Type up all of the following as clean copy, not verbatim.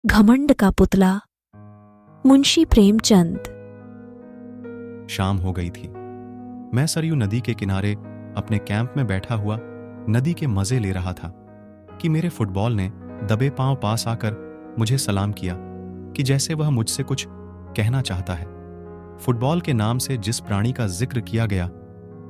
घमंड का पुतला। मुंशी प्रेमचंद। शाम हो गई थी। मैं सरयू नदी के किनारे अपने कैंप में बैठा हुआ नदी के मजे ले रहा था कि मेरे फुटबॉल ने दबे पांव पास आकर मुझे सलाम किया कि जैसे वह मुझसे कुछ कहना चाहता है। फुटबॉल के नाम से जिस प्राणी का जिक्र किया गया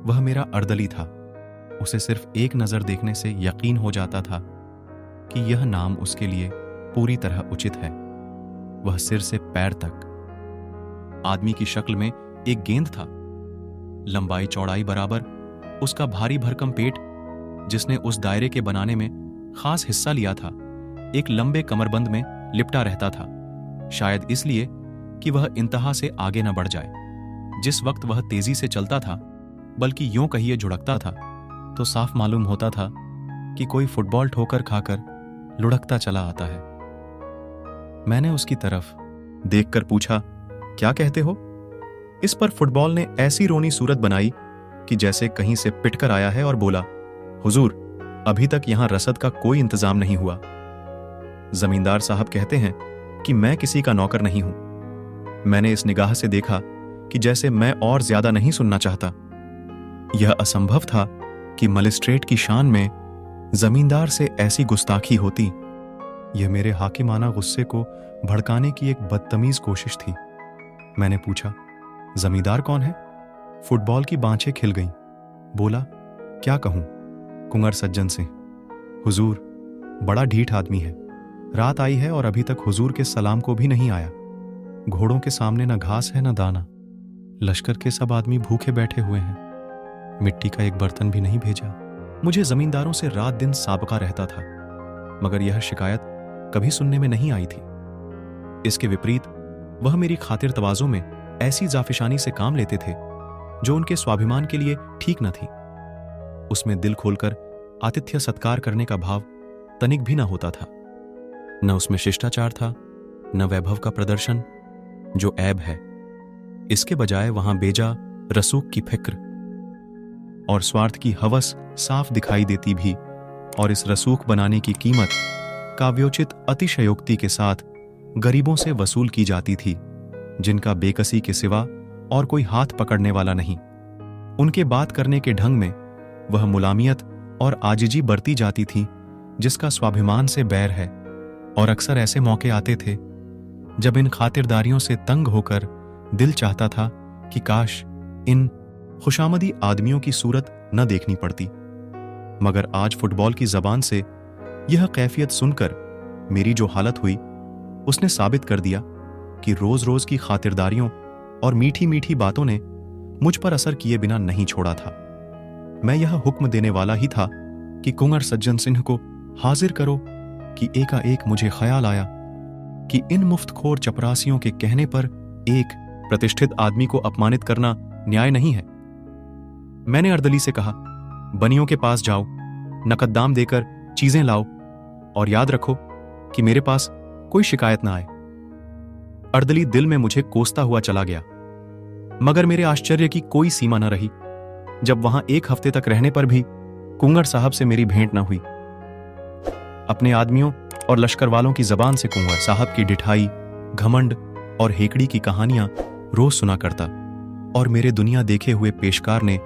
वह मेरा अर्दली था। उसे सिर्फ एक नजर देखने से यकीन हो जाता था कि यह नाम उसके लिए पूरी तरह उचित है। वह सिर से पैर तक आदमी की शक्ल में एक गेंद था। लंबाई चौड़ाई बराबर उसका भारी भरकम पेट, जिसने उस दायरे के बनाने में खास हिस्सा लिया था, एक लंबे कमरबंद में लिपटा रहता था, शायद इसलिए कि वह इंतहा से आगे न बढ़ जाए। जिस वक्त वह तेजी से चलता था, बल्कि यूं कहिए झुड़कता था, तो साफ मालूम होता था कि कोई फुटबॉल ठोकर खाकर लुढ़कता चला आता है। मैंने उसकी तरफ देखकर पूछा, क्या कहते हो? इस पर फुटबॉल ने ऐसी रोनी सूरत बनाई कि जैसे कहीं से पिटकर आया है और बोला, हुजूर, अभी तक यहां रसद का कोई इंतजाम नहीं हुआ। जमींदार साहब कहते हैं कि मैं किसी का नौकर नहीं हूं। मैंने इस निगाह से देखा कि जैसे मैं और ज्यादा नहीं सुनना चाहता। यह असंभव था कि मजिस्ट्रेट की शान में जमींदार से ऐसी गुस्ताखी होती। यह मेरे हाकिमाना गुस्से को भड़काने की एक बदतमीज कोशिश थी। मैंने पूछा, जमींदार कौन है? फुटबॉल की बाँछें खिल गईं। बोला, क्या कहूं? कुंवर सज्जन सिंह। हुजूर, बड़ा ढीठ आदमी है। रात आई है और अभी तक हुजूर के सलाम को भी नहीं आया। घोड़ों के सामने न घास है न दाना। लश्कर के सब आदमी भूखे बैठे हुए हैं। मिट्टी का एक बर्तन भी नहीं भेजा। मुझे जमींदारों से रात दिन साबका रहता था, मगर यह शिकायत कभी सुनने में नहीं आई थी। इसके विपरीत वह मेरी खातिर तवाज़ो में ऐसी जाफिशानी से काम लेते थे जो उनके स्वाभिमान के लिए ठीक न थी। उसमें दिल खोलकर आतिथ्य सत्कार करने का भाव तनिक भी न होता था। न उसमें शिष्टाचार था, न वैभव का प्रदर्शन, जो ऐब है। इसके बजाय वहां बेजा रसूख की फिक्र और स्वार्थ की हवस साफ दिखाई देती भी, और इस रसूख बनाने की कीमत काव्योचित अतिशयोक्ति के साथ गरीबों से वसूल की जाती थी, जिनका बेकसी के सिवा और कोई हाथ पकड़ने वाला नहीं। उनके बात करने के ढंग में वह मुलामियत और आजिजी बरती जाती थी जिसका स्वाभिमान से बैर है। और अक्सर ऐसे मौके आते थे जब इन खातिरदारियों से तंग होकर दिल चाहता था कि काश इन खुशामदी आदमियों की सूरत न देखनी पड़ती। मगर आज फुटबॉल की जबान से यह कैफियत सुनकर मेरी जो हालत हुई, उसने साबित कर दिया कि रोज रोज की खातिरदारियों और मीठी मीठी बातों ने मुझ पर असर किए बिना नहीं छोड़ा था। मैं यह हुक्म देने वाला ही था कि कुंवर सज्जन सिंह को हाजिर करो कि एकाएक मुझे ख्याल आया कि इन मुफ्तखोर चपरासियों के कहने पर एक प्रतिष्ठित आदमी को अपमानित करना न्याय नहीं है। मैंने अर्दली से कहा, बनियों के पास जाओ, नकद दाम देकर चीजें लाओ, और याद रखो कि मेरे पास कोई शिकायत ना आए। अर्दली दिल में मुझे कोसता हुआ चला गया, मगर मेरे आश्चर्य की कोई सीमा न रही जब वहां एक हफ्ते तक रहने पर भी कुंवर साहब से मेरी भेंट न हुई। अपने आदमियों और लश्कर वालों की जबान से कुंवर साहब की डिठाई, घमंड और हेकड़ी की कहानियां रोज सुना करता, और मेरे दुनिया देखे हुए पेशकार ने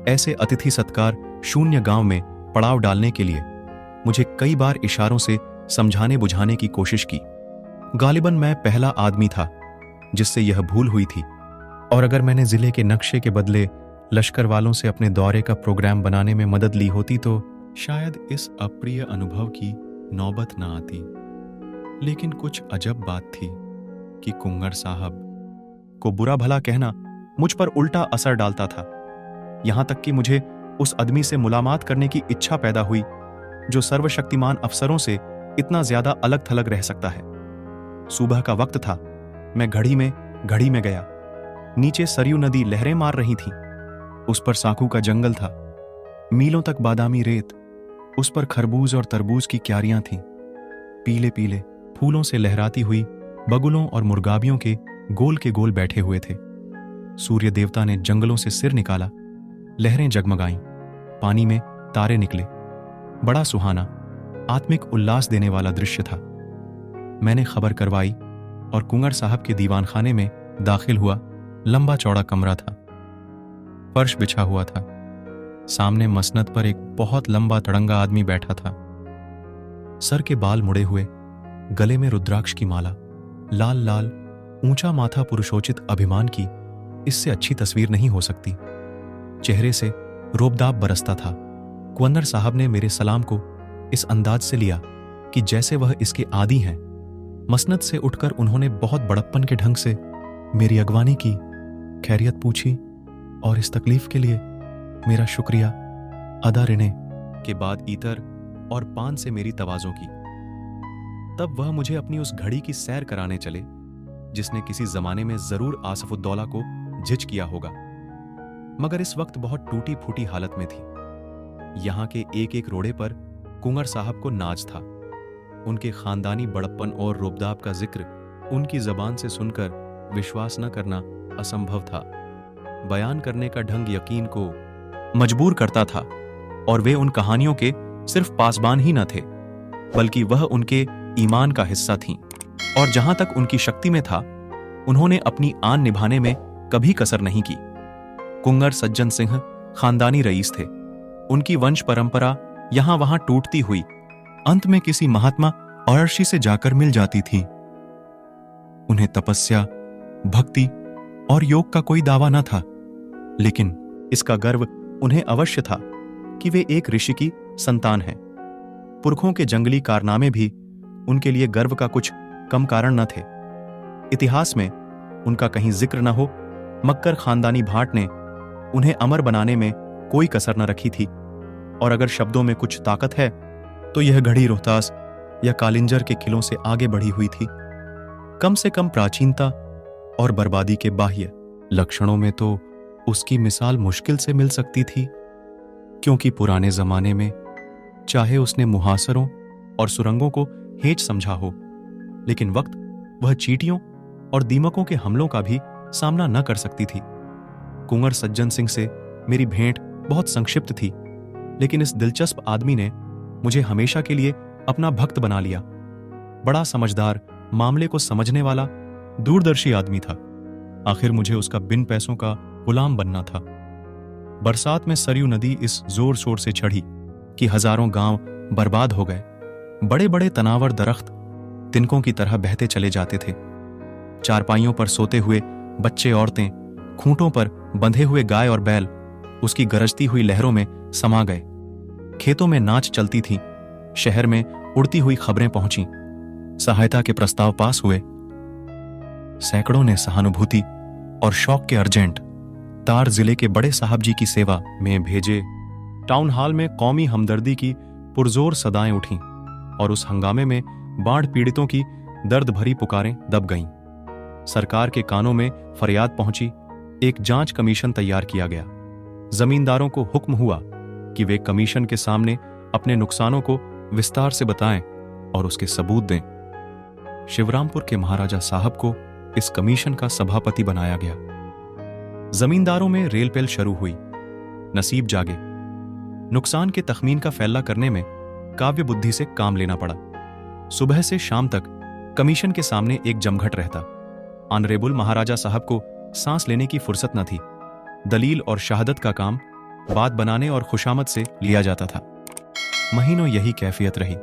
ऐसे अतिथि सत्कार शून्य गांव में पड़ाव डालने के लिए मुझे कई बार इशारों से समझाने बुझाने की कोशिश की। गालिबन मैं पहला आदमी था जिससे यह भूल हुई थी, और अगर मैंने जिले के नक्शे के बदले लश्कर वालों से अपने दौरे का प्रोग्राम बनाने में मदद ली होती तो शायद इस अप्रिय अनुभव की नौबत न आती। लेकिन कुछ अजब बात थी कि कुंवर साहब को बुरा भला कहना मुझ पर उल्टा असर डालता था। यहां तक कि मुझे उस आदमी से मुलाकात करने की इच्छा पैदा हुई जो सर्वशक्तिमान अफसरों से इतना ज्यादा अलग थलग रह सकता है। सुबह का वक्त था। मैं घड़ी में गया। नीचे सरयू नदी लहरें मार रही थी। उस पर साखू का जंगल था, मीलों तक बादामी रेत। उस पर खरबूज और तरबूज की क्यारियां थीं। पीले पीले फूलों से लहराती हुई बगुलों और मुर्गाबियों के गोल बैठे हुए थे। सूर्य देवता ने जंगलों से सिर निकाला। लहरें जगमगाईं, पानी में तारे निकले। बड़ा सुहाना, आत्मिक उल्लास देने वाला दृश्य था। मैंने खबर करवाई और कुंवर साहब के दीवान खाने में दाखिल हुआ। लंबा चौड़ा कमरा था, फर्श बिछा हुआ था। सामने मसनद पर एक बहुत लंबा तड़ंगा आदमी बैठा था। सर के बाल मुड़े हुए, गले में रुद्राक्ष की माला, लाल लाल ऊंचा माथा पुरुषोचित अभिमान की इससे अच्छी तस्वीर नहीं हो सकती। चेहरे से रोबदाब बरसता था। कुंवर साहब ने मेरे सलाम को इस अंदाज से लिया कि जैसे वह इसके आदी हैं। मसनद से उठकर उन्होंने बहुत बड़प्पन के ढंग से मेरी अगवानी की, खैरियत पूछी और इस तकलीफ के लिए मेरा शुक्रिया अदा रहने के बाद इतर और पान से मेरी तवाज़ो की। तब वह मुझे अपनी उस घड़ी की सैर कराने चले जिसने किसी जमाने में जरूर आसफुद्दौला को झिझ किया होगा, मगर इस वक्त बहुत टूटी फूटी हालत में थी। यहां के एक एक रोड़े पर कुंवर साहब को नाज था। उनके खानदानी बड़प्पन और रोबदाब का जिक्र उनकी जबान से सुनकर विश्वास न करना असंभव था। बयान करने का ढंग यकीन को मजबूर करता था और वे उन कहानियों के सिर्फ पासबान ही न थे, बल्कि वह उनके ईमान का हिस्सा थीं। और जहां तक उनकी शक्ति में था, उन्होंने अपनी आन निभाने में कभी कसर नहीं की। कुंवर सज्जन सिंह खानदानी रईस थे। उनकी वंश परंपरा यहां वहां टूटती हुई अंत में किसी महात्मा अर्शी से जाकर मिल जाती थी। उन्हें तपस्या, भक्ति और योग का कोई दावा न था, लेकिन इसका गर्व उन्हें अवश्य था कि वे एक ऋषि की संतान हैं। पुरखों के जंगली कारनामे भी उनके लिए गर्व का कुछ कम कारण न थे। इतिहास में उनका कहीं जिक्र न हो, मक्कर खानदानी भाट ने उन्हें अमर बनाने में कोई कसर न रखी थी। और अगर शब्दों में कुछ ताकत है तो यह घड़ी रोहतास या कालिंजर के किलों से आगे बढ़ी हुई थी। कम से कम प्राचीनता और बर्बादी के बाह्य लक्षणों में तो उसकी मिसाल मुश्किल से मिल सकती थी, क्योंकि पुराने जमाने में चाहे उसने मुहासरों और सुरंगों को हेच समझा हो, लेकिन वक्त वह चींटियों और दीमकों के हमलों का भी सामना न कर सकती थी। कुंवर सज्जन सिंह से मेरी भेंट बहुत संक्षिप्त थी, लेकिन इस दिलचस्प आदमी ने मुझे हमेशा के लिए अपना भक्त बना लिया। बड़ा समझदार, मामले को समझने वाला, दूरदर्शी आदमी था। आखिर मुझे उसका बिन पैसों का गुलाम बनना था। बरसात में सरयू नदी इस जोर शोर से चढ़ी कि हजारों गांव बर्बाद हो गए। बड़े बड़े तनावर दरख्त तिनकों की तरह बहते चले जाते थे। चारपाइयों पर सोते हुए बच्चे, औरतें, खूंटों पर बंधे हुए गाय और बैल उसकी गरजती हुई लहरों में समा गए। खेतों में नाच चलती थी, शहर में उड़ती हुई खबरें पहुंची, सहायता के प्रस्ताव पास हुए। सैकड़ों ने सहानुभूति और शौक के अर्जेंट तार जिले के बड़े साहब जी की सेवा में भेजे। टाउन हॉल में कौमी हमदर्दी की पुरजोर सदाएं उठीं और उस हंगामे में बाढ़ पीड़ितों की दर्द भरी पुकारें दब गईं। सरकार के कानों में फरियाद पहुंची। एक जांच कमीशन तैयार किया गया। जमींदारों को हुक्म हुआ कि वे कमीशन के सामने अपने नुकसानों को विस्तार से बताएं और उसके सबूत दें। शिवरामपुर के महाराजा साहब को इस कमीशन का सभापति बनाया गया। जमींदारों में रेलपेल शुरू हुई। नसीब जागे। नुकसान के तखमीन का फैसला करने में काव्य बुद्धि से काम लेना पड़ा। सुबह से शाम तक कमीशन के सामने एक जमघट रहता। ऑनरेबल महाराजा साहब को सांस लेने की फुर्सत न थी। दलील और शहादत का काम बात बनाने और खुशामद से लिया जाता था। महीनों यही कैफियत रही।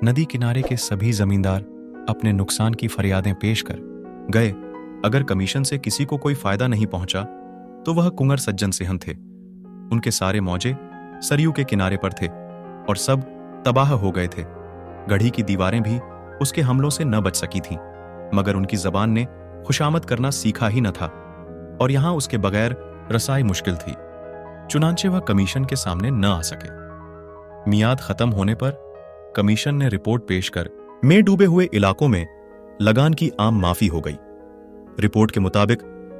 नदी किनारे के सभी जमींदार अपने नुकसान की फरियादें पेश कर गए। अगर कमीशन से किसी को कोई फायदा नहीं पहुंचा तो वह कुंवर सज्जन सिंह थे। उनके सारे मौजे सरयू के किनारे पर थे और सब तबाह हो गए थे। गढ़ी की दीवारें भी उसके हमलों से न बच सकी थीं, मगर उनकी जबान ने खुशामद करना सीखा ही न था और यहां उसके बगैर रसाई मुश्किल थी। चुनांचे वह कमीशन के सामने न आ सके। मियाद खत्म होने पर कमीशन ने रिपोर्ट पेश कर में डूबे हुए इलाकों में लगान की आम माफी हो गई। रिपोर्ट के मुताबिक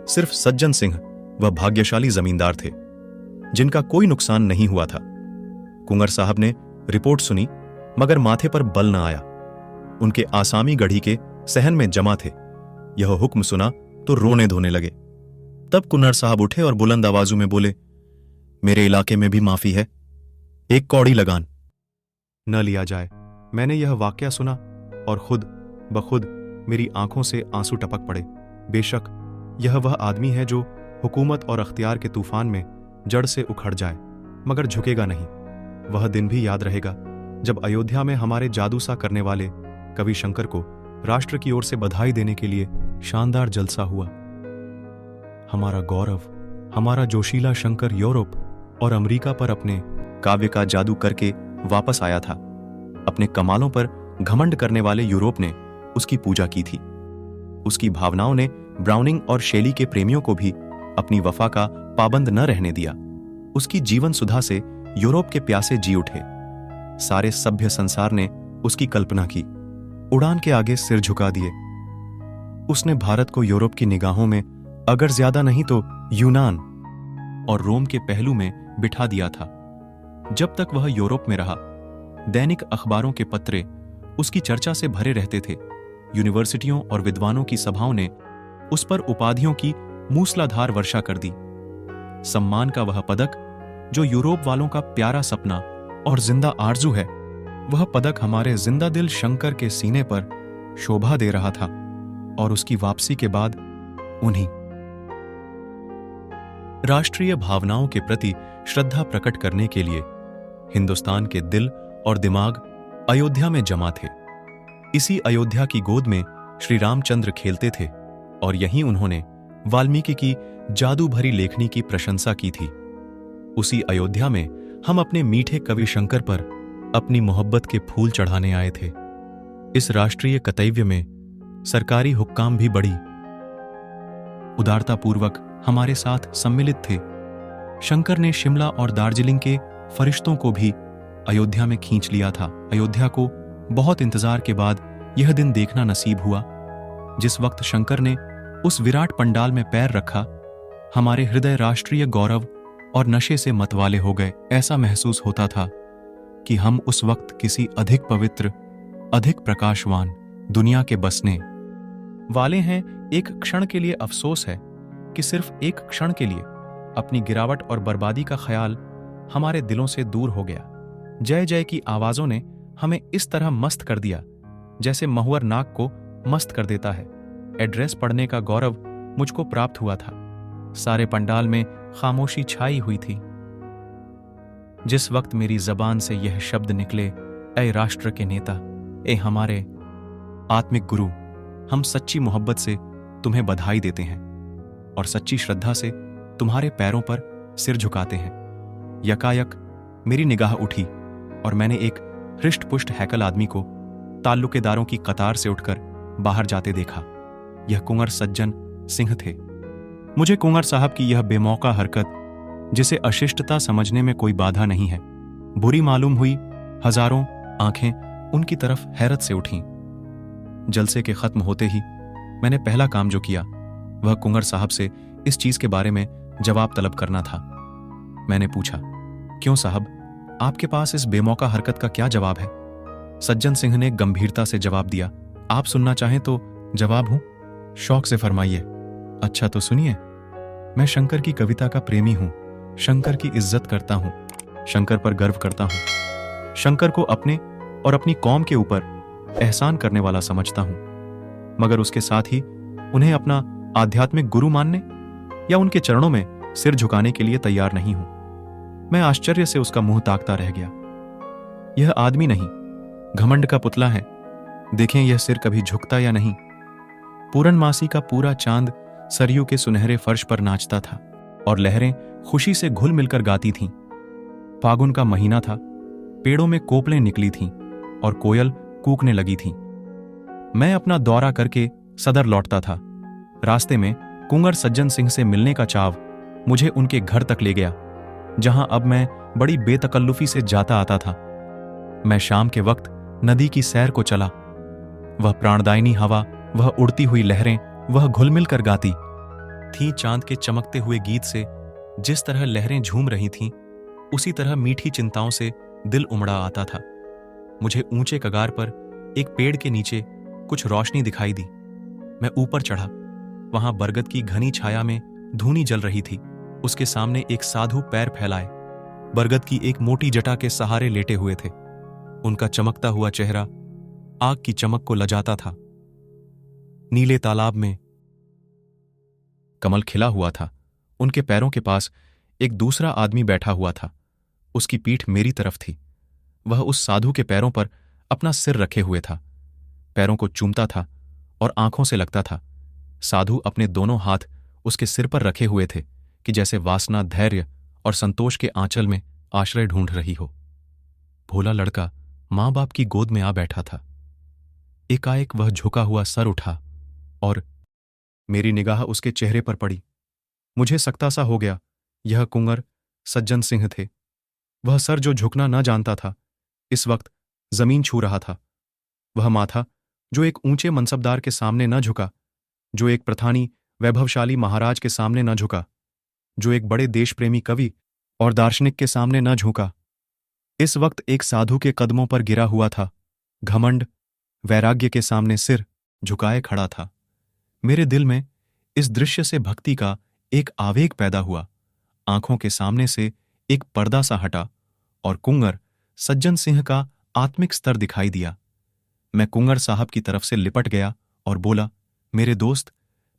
सिर्फ सज्जन सिंह वह भाग्यशाली जमींदार थे जिनका कोई नुकसान नहीं हुआ था। कुंवर साहब ने रिपोर्ट सुनी, मगर माथे पर बल न आया। उनके आसामी गढ़ी के सहन में जमा थे। यह हुक्म सुना तो रोने धोने लगे। तब कुंवर साहब उठे और बुलंद आवाजों में बोले, मेरे इलाके में भी माफी है, एक कौड़ी लगान न लिया जाए। मैंने यह वाकया सुना और खुद ब खुद मेरी आंखों से आंसू टपक पड़े। बेशक यह वह आदमी है जो हुकूमत और अख्तियार के तूफान में जड़ से उखड़ जाए, मगर झुकेगा नहीं। वह दिन भी याद रहेगा जब अयोध्या में हमारे जादू सा करने वाले कवि शंकर को राष्ट्र की ओर से बधाई देने के लिए शानदार जलसा हुआ। हमारा गौरव, हमारा जोशीला शंकर यूरोप और अमेरिका पर अपने काव्य का जादू करके वापस आया था। अपने कमालों पर घमंड करने वाले यूरोप ने उसकी पूजा की थी। उसकी भावनाओं ने ब्राउनिंग और शेली के प्रेमियों को भी अपनी वफा का पाबंद न रहने दिया। उसकी जीवन सुधा से यूरोप के प्यासे जी उठे। सारे सभ्य संसार ने उसकी कल्पना की, उड़ान के आगे सिर झुका दिए। उसने भारत को यूरोप की निगाहों में अगर ज्यादा नहीं तो यूनान और रोम के पहलू में बिठा दिया था। जब तक वह यूरोप में रहा, दैनिक अखबारों के पत्रे उसकी चर्चा से भरे रहते थे। यूनिवर्सिटियों और विद्वानों की सभाओं ने उस पर उपाधियों की मूसलाधार वर्षा कर दी। सम्मान का वह पदक जो यूरोप वालों का प्यारा सपना और जिंदा आरजू है, वह पदक हमारे जिंदा दिल शंकर के सीने पर शोभा दे रहा था। और उसकी वापसी के बाद उन्हीं राष्ट्रीय भावनाओं के प्रति श्रद्धा प्रकट करने के लिए हिंदुस्तान के दिल और दिमाग अयोध्या में जमा थे। इसी अयोध्या की गोद में श्री रामचंद्र खेलते थे और यहीं उन्होंने वाल्मीकि की जादू भरी लेखनी की प्रशंसा की थी। उसी अयोध्या में हम अपने मीठे कवि शंकर पर अपनी मोहब्बत के फूल चढ़ाने आए थे। इस राष्ट्रीय कर्तव्य में सरकारी हुक्काम भी बड़ी उदारतापूर्वक हमारे साथ सम्मिलित थे। शंकर ने शिमला और दार्जिलिंग के फरिश्तों को भी अयोध्या में खींच लिया था। अयोध्या को बहुत इंतजार के बाद यह दिन देखना नसीब हुआ जिस वक्त शंकर ने उस विराट पंडाल में पैर रखा। हमारे हृदय राष्ट्रीय गौरव और नशे से मतवाले हो गए। ऐसा महसूस होता था कि हम उस वक्त किसी अधिक पवित्र, अधिक प्रकाशवान दुनिया के बसने वाले हैं। एक क्षण के लिए अफसोस है कि सिर्फ एक क्षण के लिए अपनी गिरावट और बर्बादी का ख्याल हमारे दिलों से दूर हो गया। जय जय की आवाजों ने हमें इस तरह मस्त कर दिया जैसे महुअर नाक को मस्त कर देता है। एड्रेस पढ़ने का गौरव मुझको प्राप्त हुआ था। सारे पंडाल में खामोशी छाई हुई थी। जिस वक्त मेरी जबान से यह शब्द निकले, ऐ राष्ट्र के नेता, ए हमारे आत्मिक गुरु, हम सच्ची मोहब्बत से तुम्हें बधाई देते हैं और सच्ची श्रद्धा से तुम्हारे पैरों पर सिर झुकाते हैं। यकायक मेरी निगाह उठी और मैंने एक हृष्ट पुष्ट हैकल आदमी को ताल्लुकेदारों की कतार से उठकर बाहर जाते देखा। यह कुंवर सज्जन सिंह थे। मुझे कुंवर साहब की यह बेमौका हरकत, जिसे अशिष्टता समझने में कोई बाधा नहीं है, बुरी मालूम हुई। हजारों आंखें उनकी तरफ हैरत से उठीं। जलसे के खत्म होते ही मैंने पहला काम जो किया वह कुंवर साहब से इस चीज के बारे में जवाब तलब करना था। मैंने पूछा, क्यों साहब, आपके पास इस बेमौका हरकत का क्या जवाब है? सज्जन सिंह ने गंभीरता से जवाब दिया, आप सुनना चाहें तो जवाब हूं, शौक से फरमाइए। अच्छा तो सुनिए, मैं शंकर की कविता का प्रेमी हूं, शंकर की इज्जत करता हूं, शंकर पर गर्व करता हूं, शंकर को अपने और अपनी कौम के ऊपर एहसान करने वाला समझता हूं, मगर उसके साथ ही उन्हें अपना आध्यात्मिक गुरु मानने या उनके चरणों में सिर झुकाने के लिए तैयार नहीं हूं। मैं आश्चर्य से उसका मुंह ताकता रह गया। यह आदमी नहीं, घमंड का पुतला है। देखें यह सिर कभी झुकता या नहीं। पूरनमासी का पूरा चांद सरयू के सुनहरे फर्श पर नाचता था और लहरें खुशी से घुल मिलकर गाती थीं। फागुन का महीना था, पेड़ों में कोपलें निकली थीं और कोयल कूकने लगी थीं। मैं अपना दौरा करके सदर लौटता था। रास्ते में कुंवर सज्जन सिंह से मिलने का चाव मुझे उनके घर तक ले गया, जहां अब मैं बड़ी बेतकल्लुफी से जाता आता था। मैं शाम के वक्त नदी की सैर को चला। वह प्राणदायिनी हवा, वह उड़ती हुई लहरें, वह घुलमिल कर गाती थीं। चांद के चमकते हुए गीत से जिस तरह लहरें झूम रही थीं, उसी तरह मीठी चिंताओं से दिल उमड़ा आता था। मुझे ऊंचे कगार पर एक पेड़ के नीचे कुछ रोशनी दिखाई दी। मैं ऊपर चढ़ा। वहां बरगद की घनी छाया में धूनी जल रही थी। उसके सामने एक साधु पैर फैलाए बरगद की एक मोटी जटा के सहारे लेटे हुए थे। उनका चमकता हुआ चेहरा आग की चमक को लजाता था। नीले तालाब में कमल खिला हुआ था। उनके पैरों के पास एक दूसरा आदमी बैठा हुआ था। उसकी पीठ मेरी तरफ थी। वह उस साधु के पैरों पर अपना सिर रखे हुए था, पैरों को चूमता था और आंखों से लगता था साधु अपने दोनों हाथ उसके सिर पर रखे हुए थे कि जैसे वासना धैर्य और संतोष के आंचल में आश्रय ढूंढ रही हो। भोला लड़का मां बाप की गोद में आ बैठा था। एकाएक वह झुका हुआ सर उठा और मेरी निगाह उसके चेहरे पर पड़ी। मुझे सकता सा हो गया यह कुंवर सज्जन सिंह थे। वह सर जो झुकना न जानता था इस वक्त जमीन छू रहा था। वह माथा जो एक ऊंचे मनसबदार के सामने न झुका, जो एक प्रधानी वैभवशाली महाराज के सामने न झुका, जो एक बड़े देशप्रेमी कवि और दार्शनिक के सामने न झुका, इस वक्त एक साधु के कदमों पर गिरा हुआ था। घमंड वैराग्य के सामने सिर झुकाए खड़ा था। मेरे दिल में इस दृश्य से भक्ति का एक आवेग पैदा हुआ। आंखों के सामने से एक पर्दा सा हटा और कुंवर सज्जन सिंह का आत्मिक स्तर दिखाई दिया। मैं कुंवर साहब की तरफ से लिपट गया और बोला, मेरे दोस्त,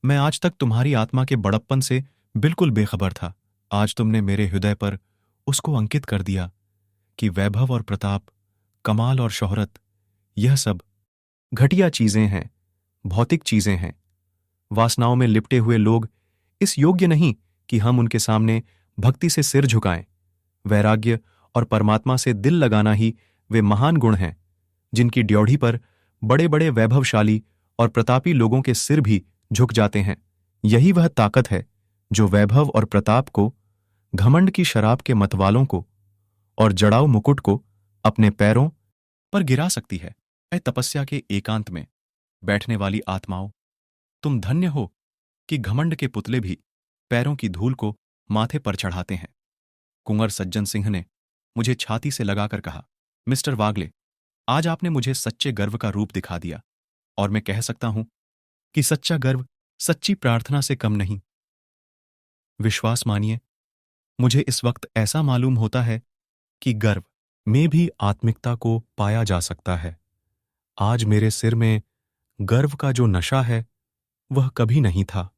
मैं आज तक तुम्हारी आत्मा के बड़प्पन से बिल्कुल बेखबर था। आज तुमने मेरे हृदय पर उसको अंकित कर दिया कि वैभव और प्रताप, कमाल और शोहरत, यह सब घटिया चीजें हैं, भौतिक चीजें हैं। वासनाओं में लिपटे हुए लोग इस योग्य नहीं कि हम उनके सामने भक्ति से सिर झुकाएं। वैराग्य और परमात्मा से दिल लगाना ही वे महान गुण हैं जिनकी ड्योढ़ी पर बड़े बड़े वैभवशाली और प्रतापी लोगों के सिर भी झुक जाते हैं। यही वह ताकत है जो वैभव और प्रताप को, घमंड की शराब के मतवालों को और जड़ाऊ मुकुट को अपने पैरों पर गिरा सकती है। ऐ तपस्या के एकांत में बैठने वाली आत्माओं, तुम धन्य हो कि घमंड के पुतले भी पैरों की धूल को माथे पर चढ़ाते हैं। कुंवर सज्जन सिंह ने मुझे छाती से लगाकर कहा, मिस्टर वागले, आज आपने मुझे सच्चे गर्व का रूप दिखा दिया और मैं कह सकता हूं कि सच्चा गर्व सच्ची प्रार्थना से कम नहीं। विश्वास मानिए, मुझे इस वक्त ऐसा मालूम होता है कि गर्व में भी आत्मिकता को पाया जा सकता है। आज मेरे सिर में गर्व का जो नशा है वह कभी नहीं था।